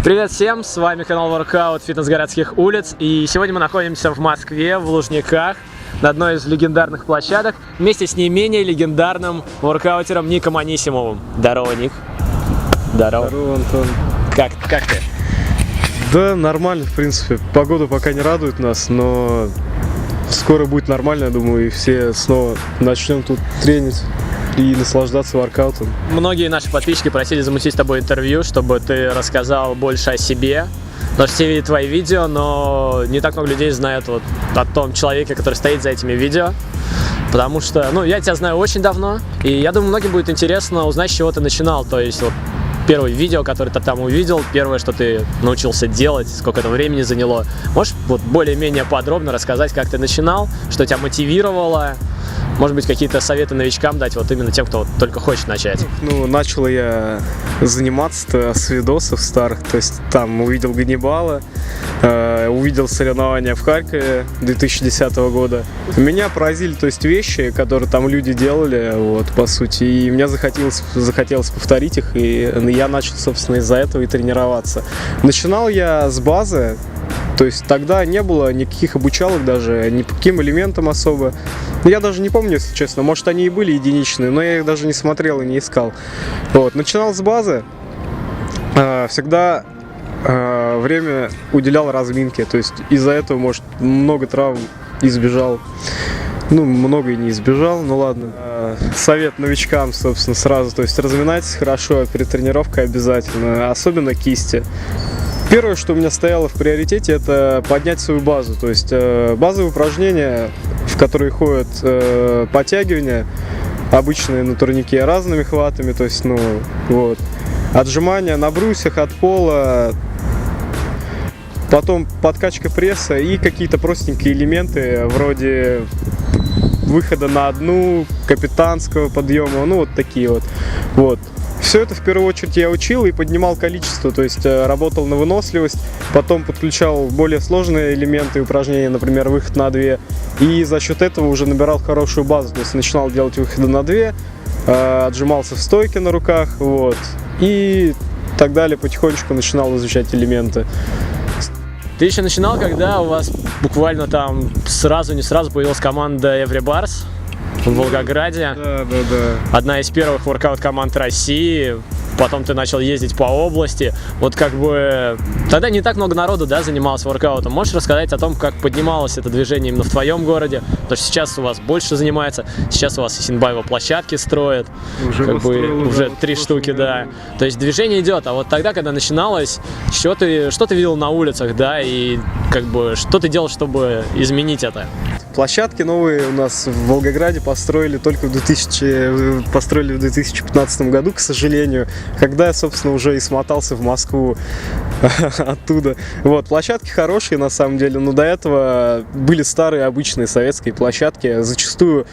Привет всем, с вами канал Workout Фитнес городских улиц, и сегодня мы находимся в Москве, в Лужниках, на одной из легендарных площадок, вместе с не менее легендарным воркаутером Ником Анисимовым. Здорово, Ник. Здорово. Здорово, Антон. Как ты? Да, нормально, в принципе. Погода пока не радует нас, но скоро будет нормально, я думаю, и все снова начнем тут тренить и наслаждаться воркаутом. Многие наши подписчики просили замутить с тобой интервью, чтобы ты рассказал больше о себе. Потому что все видят твои видео, но не так много людей знают вот о том человеке, который стоит за этими видео. Потому что, я тебя знаю очень давно, и я думаю, многим будет интересно узнать, с чего ты начинал. То есть, вот, первое видео, которое ты там увидел, первое, что ты научился делать, сколько это времени заняло. Можешь вот более-менее подробно рассказать, как ты начинал, что тебя мотивировало? Может быть, какие-то советы новичкам дать, вот именно тем, кто вот только хочет начать? Начал я заниматься с видосов старых, то есть там увидел Ганнибала, увидел соревнования в Харькове 2010 года. Меня поразили, то есть, вещи, которые там люди делали, вот, по сути, и мне захотелось повторить их, и я начал, собственно, из-за этого и тренироваться. Начинал я с базы. То есть тогда не было никаких обучалок даже, ни по каким элементам особо. Я даже не помню, если честно, может они и были единичные, но я их даже не смотрел и не искал. Вот. Начинал с базы, всегда время уделял разминке, то есть из-за этого, может, много травм избежал. Много и не избежал, ну ладно. Совет новичкам, собственно, сразу, то есть разминайтесь хорошо перед тренировкой обязательно, особенно кисти. Первое, что у меня стояло в приоритете, это поднять свою базу, то есть базовые упражнения, в которые ходят подтягивания, обычные на турнике, разными хватами, то есть, отжимания на брусьях от пола, потом подкачка пресса и какие-то простенькие элементы, вроде выхода на одну, капитанского подъема, вот такие вот. Все это в первую очередь я учил и поднимал количество, то есть работал на выносливость, потом подключал более сложные элементы и упражнения, например, выход на 2, и за счет этого уже набирал хорошую базу, то есть начинал делать выходы на 2, отжимался в стойке на руках, и так далее, потихонечку начинал изучать элементы. Ты еще начинал, когда у вас буквально там не сразу появилась команда Everybars в Волгограде. Да. Одна из первых воркаут-команд России. Потом ты начал ездить по области. Тогда не так много народу, занималось воркаутом. Можешь рассказать о том, как поднималось это движение именно в твоем городе? Потому что сейчас у вас больше занимается. Сейчас у вас Исенбаева площадки строят. Уже 3 штуки, да. То есть движение идет. А вот тогда, когда начиналось, что ты видел на улицах, и что ты делал, чтобы изменить это? Площадки новые у нас в Волгограде построили только в 2015 году, к сожалению, когда я, собственно, уже и смотался в Москву оттуда. Площадки хорошие на самом деле, но до этого были старые обычные советские площадки, зачастую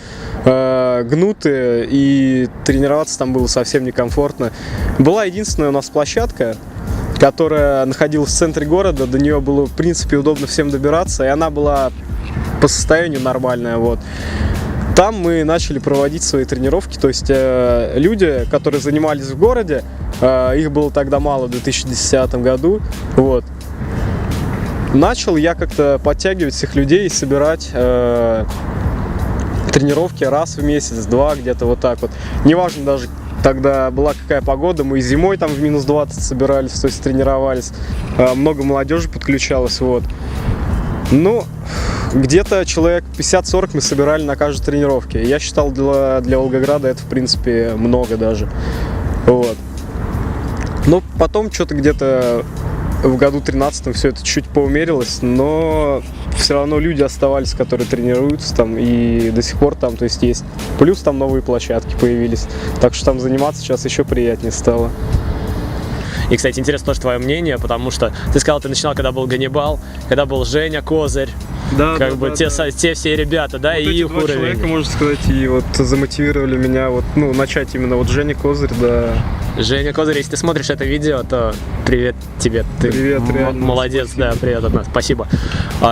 гнутые, и тренироваться там было совсем некомфортно. Была единственная у нас площадка, которая находилась в центре города, до нее было, в принципе, удобно всем добираться, и она была по состоянию нормальная, Там мы начали проводить свои тренировки, то есть люди, которые занимались в городе, их было тогда мало в 2010 году, Начал я как-то подтягивать всех людей и собирать тренировки раз в месяц, два, где-то так. Неважно даже, тогда была какая погода, мы и зимой там в минус 20 собирались, то есть тренировались, много молодежи подключалось, где-то человек 50-40 мы собирали на каждой тренировке. Я считал, для Волгограда это, в принципе, много даже. Потом что-то где-то в году 13-м все это чуть поумерилось, но все равно люди оставались, которые тренируются там, и до сих пор там, то есть есть. Плюс там новые площадки появились, так что там заниматься сейчас еще приятнее стало. И, кстати, интересно тоже твое мнение, потому что ты сказал, ты начинал, когда был Ганнибал, когда был Женя Козырь, те все ребята, и их два уровень. Человека, можно сказать, и замотивировали меня начать именно Женя Козырь, Женя Козырь, если ты смотришь это видео, то привет тебе, привет, реально, молодец, спасибо. Привет от нас, спасибо.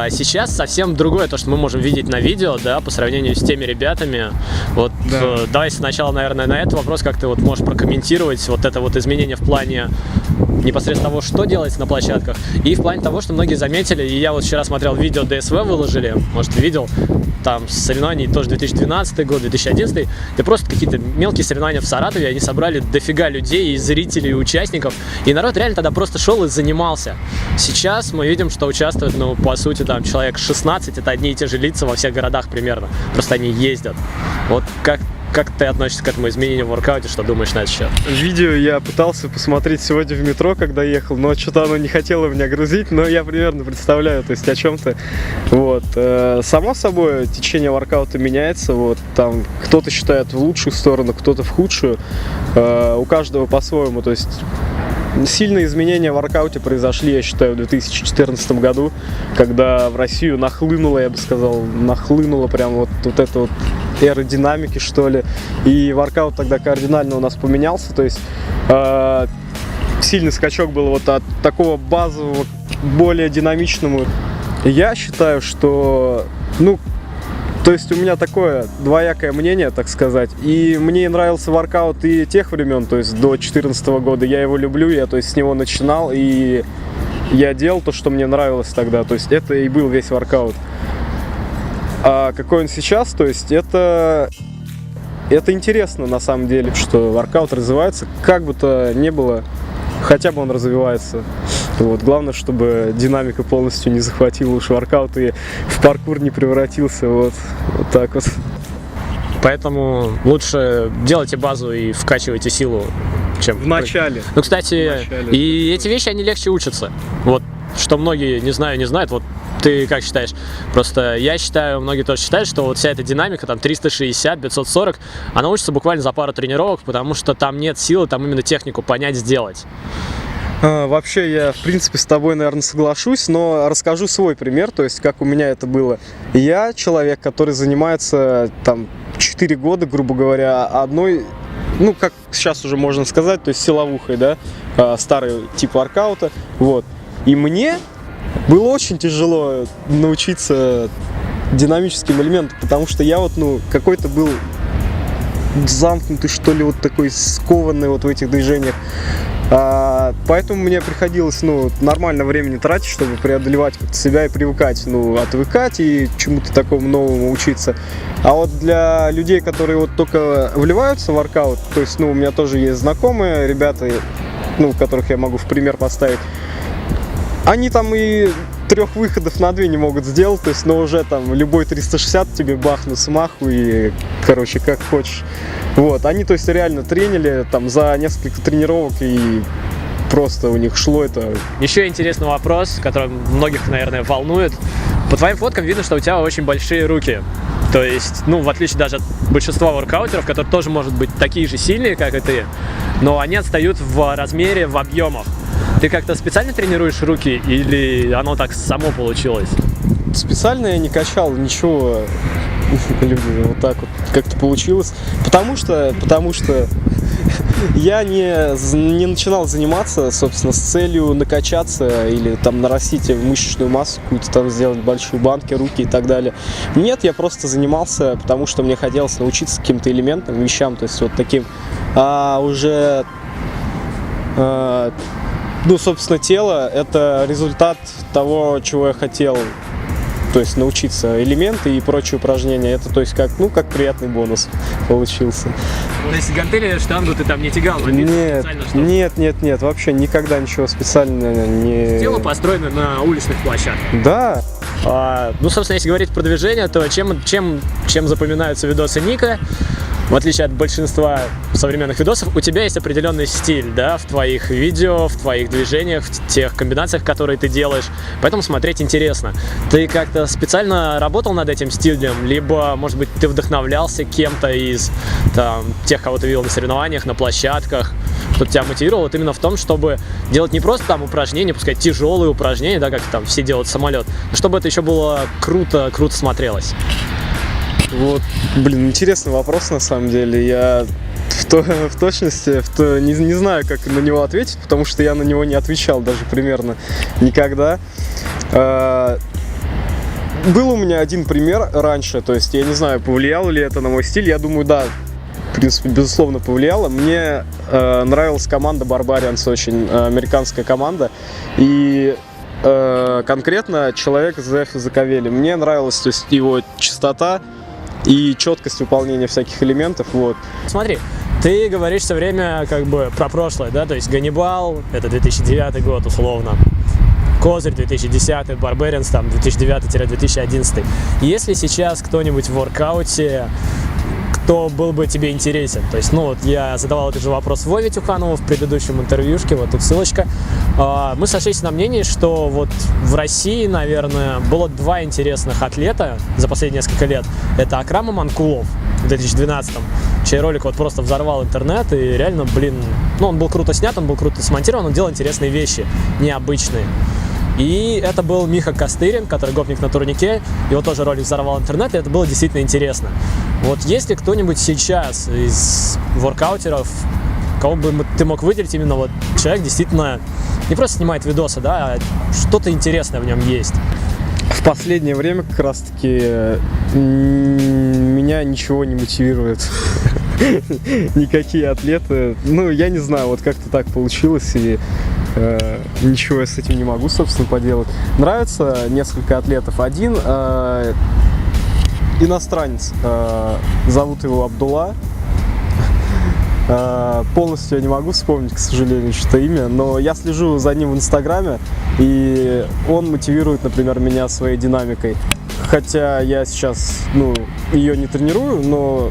Сейчас совсем другое, то, что мы можем видеть на видео, по сравнению с теми ребятами. Давай сначала, наверное, на этот вопрос, как ты можешь прокомментировать это изменение в плане непосредственно того, что делается на площадках, и в плане того, что многие заметили, и я вот вчера смотрел видео ДСВ выложили, может, видел, там соревнований тоже 2012 год, 2011, это просто какие-то мелкие соревнования в Саратове, они собрали дофига людей, и зрителей, и участников, и народ реально тогда просто шел и занимался. Сейчас мы видим, что участвует, ну, по сути, там человек 16, это одни и те же лица во всех городах примерно, просто они ездят. Вот как ты относишься к этому изменению в воркауте, что думаешь на этот счет? Видео я пытался посмотреть сегодня в метро, когда ехал, но что-то оно не хотело меня грузить, но я примерно представляю, то есть о чем-то. Вот. Само собой, течение воркаута меняется, вот, там кто-то считает в лучшую сторону, кто-то в худшую, у каждого по-своему, то есть сильные изменения в воркауте произошли, я считаю, в 2014 году, когда в Россию нахлынула, я бы сказал, прям вот эта вот эра динамики, что ли, и воркаут тогда кардинально у нас поменялся, то есть сильный скачок был вот от такого базового к более динамичному. Я считаю, что, ну, то есть у меня такое двоякое мнение, так сказать, и мне нравился воркаут и тех времен, то есть до 2014 года, я его люблю, я, то есть, с него начинал, и я делал то, что мне нравилось тогда, то есть это и был весь воркаут. А какой он сейчас, то есть это интересно на самом деле, что воркаут развивается, как бы то ни было, хотя бы он развивается. Вот. Главное, чтобы динамика полностью не захватила уж воркаут и в паркур не превратился, вот так вот. Поэтому лучше делайте базу и вкачивайте силу, чем... В начале. Ну, кстати, и эти вещи, они легче учатся. Вот, что многие не знают, вот ты как считаешь? Просто я считаю, многие тоже считают, что вот вся эта динамика, там 360, 540, она учится буквально за пару тренировок, потому что там нет силы, там именно технику понять, сделать. Вообще, я, в принципе, с тобой, наверное, соглашусь, но расскажу свой пример, то есть, как у меня это было. Я человек, который занимается, там, 4 года, грубо говоря, одной, ну, как сейчас уже можно сказать, то есть, силовухой, да, старый тип воркаута, вот. И мне было очень тяжело научиться динамическим элементам, потому что я вот, ну, какой-то был замкнутый, что ли, вот такой скованный вот в этих движениях. Поэтому мне приходилось, ну, нормально времени тратить, чтобы преодолевать как-то себя и привыкать, ну, отвыкать и чему-то такому новому учиться. А вот для людей, которые вот только вливаются в воркаут, то есть, ну, у меня тоже есть знакомые ребята, ну, которых я могу в пример поставить, они там и 3 выходов на 2 не могут сделать, то есть, но уже там любой 360 тебе бахнут с маху и, короче, как хочешь. Вот, они, то есть, реально тренили там за несколько тренировок и просто у них шло это. Еще интересный вопрос, который многих, наверное, волнует. По твоим фоткам видно, что у тебя очень большие руки. То есть, ну, в отличие даже от большинства воркаутеров, которые тоже, может быть, такие же сильные, как и ты, но они отстают в размере, в объемах. Ты как-то специально тренируешь руки или оно так само получилось? Специально я не качал ничего, вот так вот как-то получилось, потому что я не начинал заниматься, собственно, с целью накачаться или там нарастить мышечную массу, какую-то там сделать большие банки, руки и так далее. Нет, я просто занимался, потому что мне хотелось научиться каким-то элементам, вещам, то есть вот таким, уже... Ну, собственно, тело – это результат того, чего я хотел, то есть научиться элементы и прочие упражнения. Это, то есть, как приятный бонус получился. То есть гантели, штангу ты там не тягал? Нет, вообще никогда ничего специально не... Тело построено на уличных площадках. Да. Ну, собственно, если говорить про движение, то чем запоминаются видосы Ника? В отличие от большинства современных видосов, у тебя есть определенный стиль, да, в твоих видео, в твоих движениях, в тех комбинациях, которые ты делаешь. Поэтому смотреть интересно. Ты как-то специально работал над этим стилем, либо, может быть, ты вдохновлялся кем-то из там, тех, кого ты видел на соревнованиях, на площадках, кто тебя мотивировал вот именно в том, чтобы делать не просто там упражнения, пускай тяжелые упражнения, да, как там все делают самолет, но чтобы это еще было круто смотрелось. Вот, интересный вопрос на самом деле. Я в точности не знаю, как на него ответить, потому что я на него не отвечал даже примерно никогда. Был у меня один пример раньше, то есть я не знаю, повлияло ли это на мой стиль. Я думаю, да, в принципе, безусловно, повлияло. Мне нравилась команда Barbarians очень, американская команда. И конкретно человек Зеф Заковели. Мне нравилась, то есть, его чистота и четкость выполнения всяких элементов. Вот. Смотри, ты говоришь все время как бы про прошлое, да, то есть Ганнибал, это 2009 год условно, Козырь 2010, Barbarians там 2009-2011. Если сейчас кто-нибудь в воркауте, кто был бы тебе интересен? То есть, ну вот я задавал этот же вопрос Вове Тюханову в предыдущем интервьюшке, вот тут ссылочка. Мы сошлись на мнении, что вот в России, наверное, было два интересных атлета за последние несколько лет. Это Акрам Аманкулов в 2012-м, чей ролик вот просто взорвал интернет, и реально, блин, ну он был круто снят, он был круто смонтирован, он делал интересные вещи, необычные. И это был Миха Костырин, который гопник на турнике, его тоже ролик взорвал интернет, и это было действительно интересно. Вот есть ли кто-нибудь сейчас из воркаутеров, кого бы ты мог выделить, именно вот человек действительно не просто снимает видосы, да, а что-то интересное в нем есть? В последнее время как раз-таки меня ничего не мотивирует. Никакие атлеты. Ну, я не знаю, вот как-то так получилось, и ничего я с этим не могу, собственно, поделать. Нравится несколько атлетов. Один иностранец, зовут его Абдулла. Полностью я не могу вспомнить, к сожалению, что имя, но я слежу за ним в Инстаграме, и он мотивирует, например, меня своей динамикой. Хотя я сейчас, ее не тренирую, но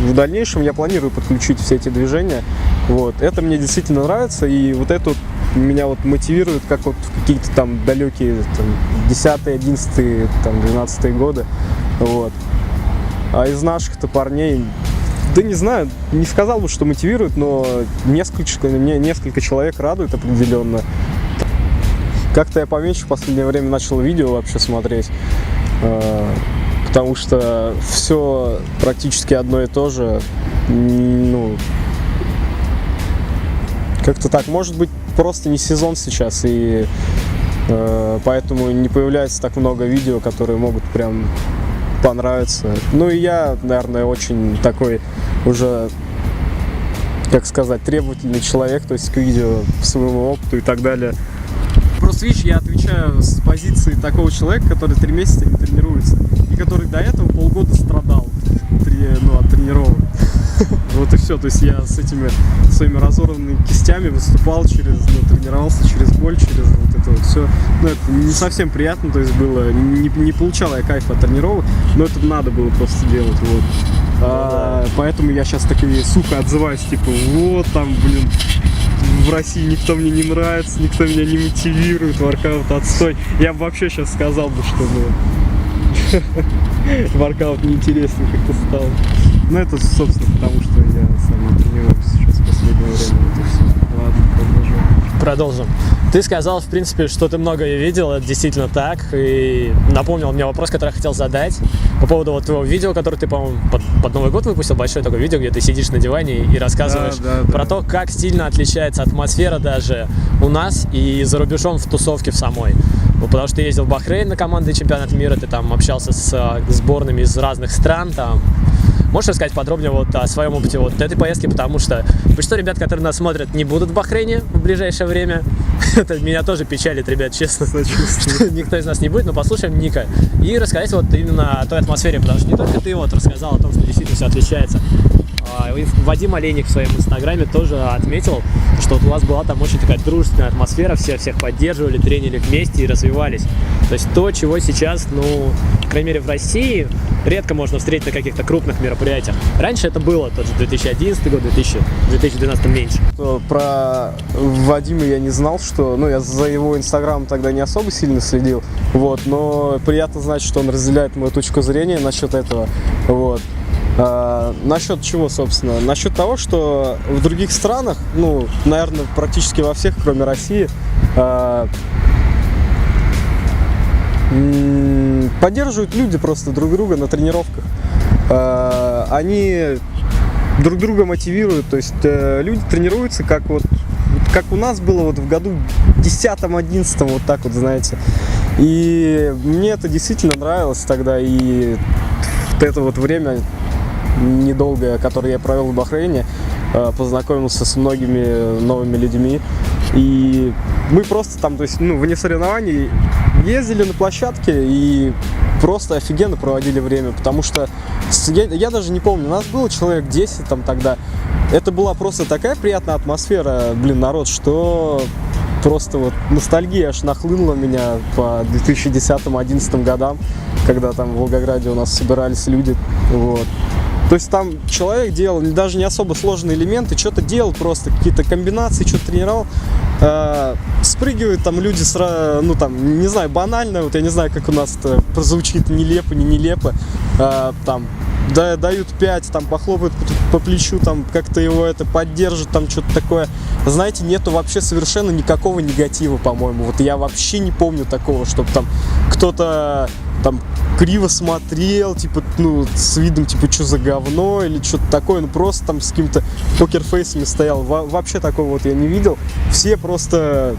в дальнейшем я планирую подключить все эти движения. Вот. Это мне действительно нравится, и вот это вот меня вот мотивирует, как вот в какие-то там далекие 10-е, 11-е, 12-е годы. Вот. А из наших-то парней, да не знаю, не сказал бы, что мотивирует, но несколько человек радует определенно. Как-то я поменьше в последнее время начал видео вообще смотреть, потому что все практически одно и то же. Как-то так. Может быть, просто не сезон сейчас, и поэтому не появляется так много видео, которые могут прям понравиться. Ну и я, наверное, очень такой уже, как сказать, требовательный человек, то есть к видео, к своему опыту и так далее. Просто, видишь, я отвечаю с позиции такого человека, который 3 месяца не тренируется, и который до этого полгода страдал от тренировок. Вот и все, то есть я с этими своими разорванными кистями выступал тренировался через боль, через вот это вот все. Ну, это не совсем приятно, то есть было, не получал я кайфа от тренировок, но это надо было просто делать, вот. Поэтому я сейчас такие, сука, отзываюсь, типа, вот там, блин, в России никто мне не нравится, никто меня не мотивирует, воркаут отстой. Я бы вообще сейчас сказал бы, что воркаут неинтересный как-то стал. Ну, это, собственно, потому что я сам не тренируюсь сейчас в последнее время. Это все. Ладно, Продолжим. Ты сказал, в принципе, что ты многое видел, это действительно так, и напомнил мне вопрос, который я хотел задать по поводу вот твоего видео, которое ты, по-моему, под Новый год выпустил, большое такое видео, где ты сидишь на диване и рассказываешь про то, как сильно отличается атмосфера даже у нас и за рубежом в тусовке в самой. Потому что ты ездил в Бахрейн на командный чемпионат мира, ты там общался с сборными из разных стран, там. Можешь рассказать подробнее вот о своем опыте вот этой поездки, потому что большинство ребят, которые нас смотрят, не будут в Бахрейне в ближайшее время. Это меня тоже печалит, ребят, честно. Никто из нас не будет, но послушаем Ника. И рассказать вот именно о той атмосфере, потому что не только ты вот рассказал о том, что действительно все отличается. Вадим Олейник в своем инстаграме тоже отметил, что вот у вас была там очень такая дружественная атмосфера, все всех поддерживали, тренили вместе и развивались. То есть то, чего сейчас, по крайней мере в России, редко можно встретить на каких-то крупных мероприятиях. Раньше это было, тот же 2011 год, 2012 меньше. Про Вадима я не знал, что, я за его инстаграмом тогда не особо сильно следил, вот, но приятно знать, что он разделяет мою точку зрения насчет этого, вот. Насчет чего, собственно? Насчет того, что в других странах, наверное, практически во всех, кроме России, поддерживают люди просто друг друга на тренировках. Они друг друга мотивируют, то есть люди тренируются, как у нас было вот в году 10-11, вот так вот, знаете. И мне это действительно нравилось тогда, и вот это вот время недолгое, которое я провел в Бахрейне, познакомился с многими новыми людьми. И мы просто там, то есть, вне соревнований ездили на площадке и просто офигенно проводили время, потому что я даже не помню, нас было человек 10 там тогда. Это была просто такая приятная атмосфера, народ, что просто вот ностальгия аж нахлынула меня по 2010-2011 годам, когда там в Волгограде у нас собирались люди, вот. То есть там человек делал даже не особо сложные элементы, что-то делал просто, какие-то комбинации, что-то тренировал. Спрыгивают там люди, не знаю, банально, вот я не знаю, как у нас это прозвучит, нелепо, не нелепо, там, дают 5, там, похлопают по плечу, там, как-то его это поддержат, там, что-то такое. Знаете, нету вообще совершенно никакого негатива, по-моему. Вот я вообще не помню такого, чтобы там кто-то там криво смотрел, типа, с видом, типа, что за говно или что-то такое, просто там с какими-то покерфейсами стоял. Вообще такого вот я не видел. Все просто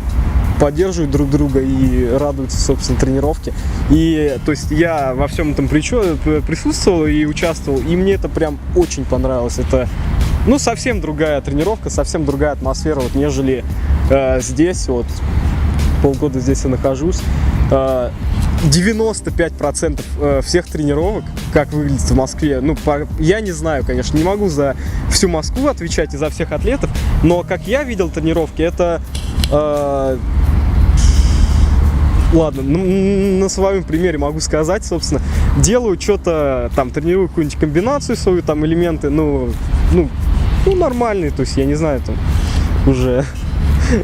поддерживают друг друга и радуются, собственно, тренировке. И, то есть, я во всем этом присутствовал и участвовал, и мне это прям очень понравилось. Это, совсем другая тренировка, совсем другая атмосфера, вот, нежели здесь, вот, полгода здесь я нахожусь. 95% всех тренировок, как выглядит в Москве, я не знаю, конечно, не могу за всю Москву отвечать и за всех атлетов, но как я видел тренировки, это, ладно, на своем примере могу сказать, собственно, делаю что-то, там, тренирую какую-нибудь комбинацию свою, там, элементы, нормальные, то есть, я не знаю, там, уже...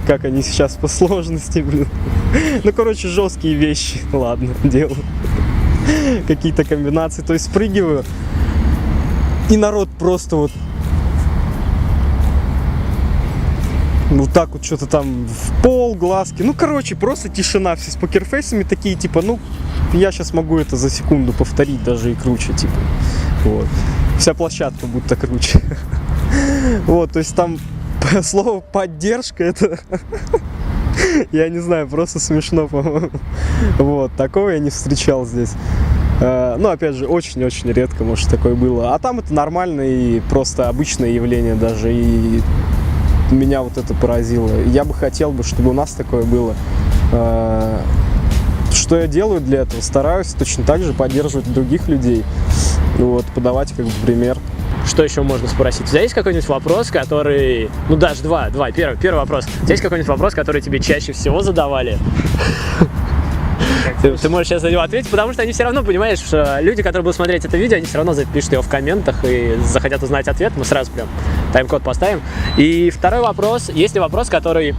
как они сейчас по сложности, жесткие вещи, ладно, делаю. Какие-то комбинации, то есть спрыгиваю, и народ просто вот так вот что-то там в пол, глазки, просто тишина, все с покерфейсами такие, типа, я сейчас могу это за секунду повторить, даже и круче, типа, вот. Вся площадка будто круче. Вот, то есть там слово поддержка, это я не знаю, просто смешно, по-моему. Вот, такого я не встречал здесь. Опять же, очень-очень редко, может, такое было. А там это нормальное и просто обычное явление даже. И меня вот это поразило. Я бы хотел, чтобы у нас такое было. Что я делаю для этого? Стараюсь точно так же поддерживать других людей. Вот, подавать как бы пример. Что еще можно спросить? У тебя есть какой-нибудь вопрос, который... даже два. Первый вопрос. У тебя есть какой-нибудь вопрос, который тебе чаще всего задавали? Ты можешь сейчас на него ответить, потому что они все равно, понимаешь, что люди, которые будут смотреть это видео, они все равно запишут его в комментах и захотят узнать ответ. Мы сразу прям тайм-код поставим. И второй вопрос. Есть ли вопрос, который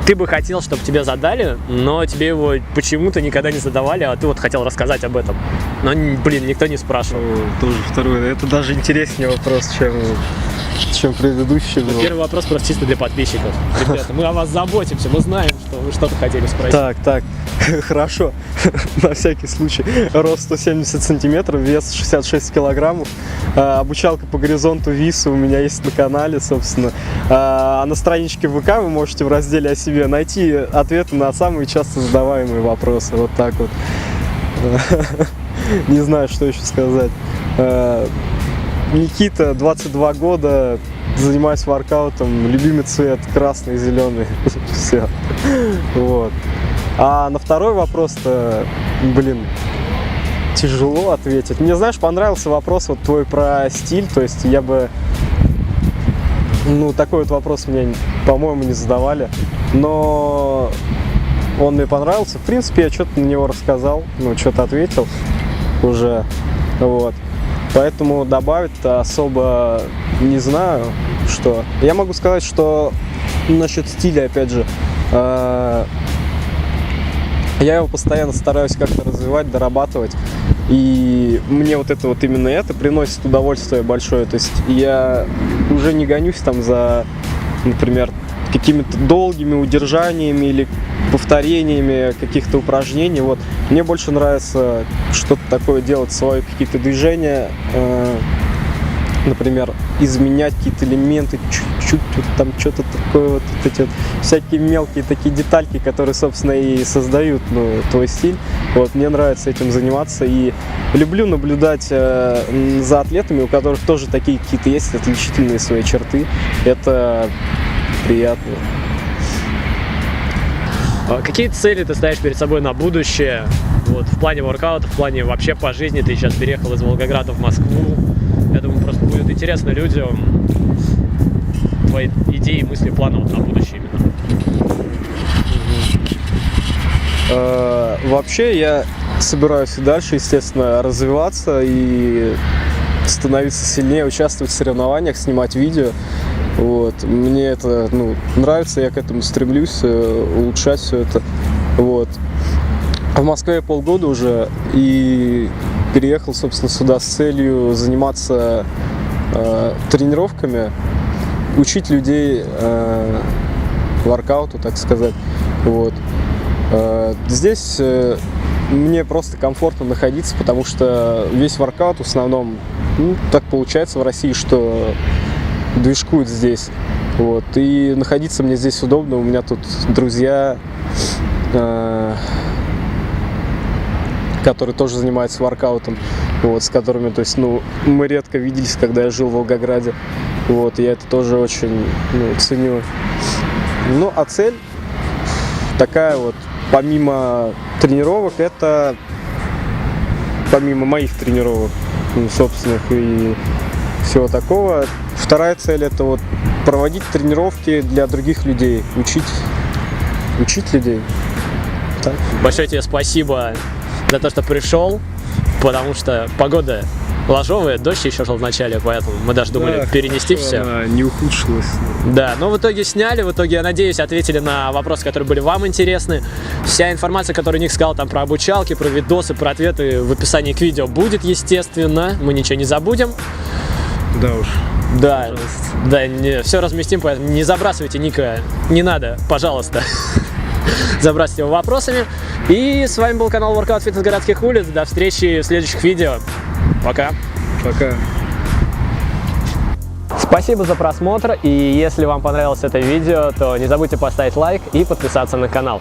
ты бы хотел, чтобы тебе задали, но тебе его почему-то никогда не задавали, а ты вот хотел рассказать об этом? Но, никто не спрашивал. Тоже второй. Это даже интереснее вопрос, чем предыдущий. Первый вопрос просто чисто для подписчиков. Ребята, мы о вас заботимся, мы знаем, что вы что-то хотели спросить. Так, хорошо, на всякий случай. Рост 170 сантиметров, вес 66 килограммов. Обучалка по горизонту ВИСа у меня есть на канале, собственно. А на страничке ВК вы можете в разделе о себе найти ответы на самые часто задаваемые вопросы. Вот так вот. Не знаю, что еще сказать. Никита, 22 года, занимаюсь воркаутом, любимый цвет красный и зеленый. Все. Вот. А на второй вопрос-то, тяжело ответить. Мне, знаешь, понравился вопрос вот твой про стиль, то есть я бы... такой вот вопрос мне, по-моему, не задавали, но он мне понравился. В принципе, я что-то на него рассказал, что-то ответил уже, вот. Поэтому добавить-то особо не знаю, что. Я могу сказать, что насчет стиля, опять же, я его постоянно стараюсь как-то развивать, дорабатывать. И мне вот именно это приносит удовольствие большое. То есть я уже не гонюсь там за, например, какими-то долгими удержаниями или повторениями каких-то упражнений. Вот. Мне больше нравится что-то такое делать, свои какие-то движения, например, изменять какие-то элементы, чуть-чуть вот там что-то такое, вот эти вот всякие мелкие такие детальки, которые, собственно, и создают, ну, твой стиль. Вот, мне нравится этим заниматься, и люблю наблюдать за атлетами, у которых тоже такие какие-то есть отличительные свои черты. Это приятно. Какие цели ты ставишь перед собой на будущее? Вот, в плане воркаута, в плане вообще по жизни. Ты сейчас переехал из Волгограда в Москву. Я думаю, просто будет интересно людям твои идеи, мысли, планы вот на будущее именно. Вообще я собираюсь и дальше, естественно, развиваться и становиться сильнее, участвовать в соревнованиях, снимать видео. Вот. Мне это, ну, нравится, я к этому стремлюсь, улучшать все это. Вот. В Москве полгода уже, и переехал, собственно, сюда с целью заниматься тренировками, учить людей воркауту, так сказать. Вот. Здесь мне просто комфортно находиться, потому что весь воркаут в основном, ну, так получается в России, что движкуют здесь. Вот. И находиться мне здесь удобно. У меня тут друзья, которые тоже занимаются воркаутом, вот, с которыми, то есть, ну, мы редко виделись, когда я жил в Волгограде. Вот, и я это тоже очень, ну, ценю. Ну, а цель такая вот, помимо тренировок, это помимо моих тренировок, ну, собственных и всего такого, вторая цель — это вот проводить тренировки для других людей, учить людей. Так. Большое тебе спасибо за то, что пришел, потому что погода ложовая, дождь еще шел в начале, поэтому мы даже думали перенести все. Она не ухудшилась. Да, но в итоге сняли, в итоге, я надеюсь, ответили на вопросы, которые были вам интересны. Вся информация, которую Ник сказал там про обучалки, про видосы, про ответы в описании к видео будет, естественно, мы ничего не забудем. Да уж. Да, да, все разместим, поэтому не забрасывайте Ника, не надо, пожалуйста. Забрасывайте его вопросами. И с вами был канал Workout Fitness городских улиц. До встречи в следующих видео. Пока. Пока. Спасибо за просмотр. И если вам понравилось это видео, то не забудьте поставить лайк и подписаться на канал.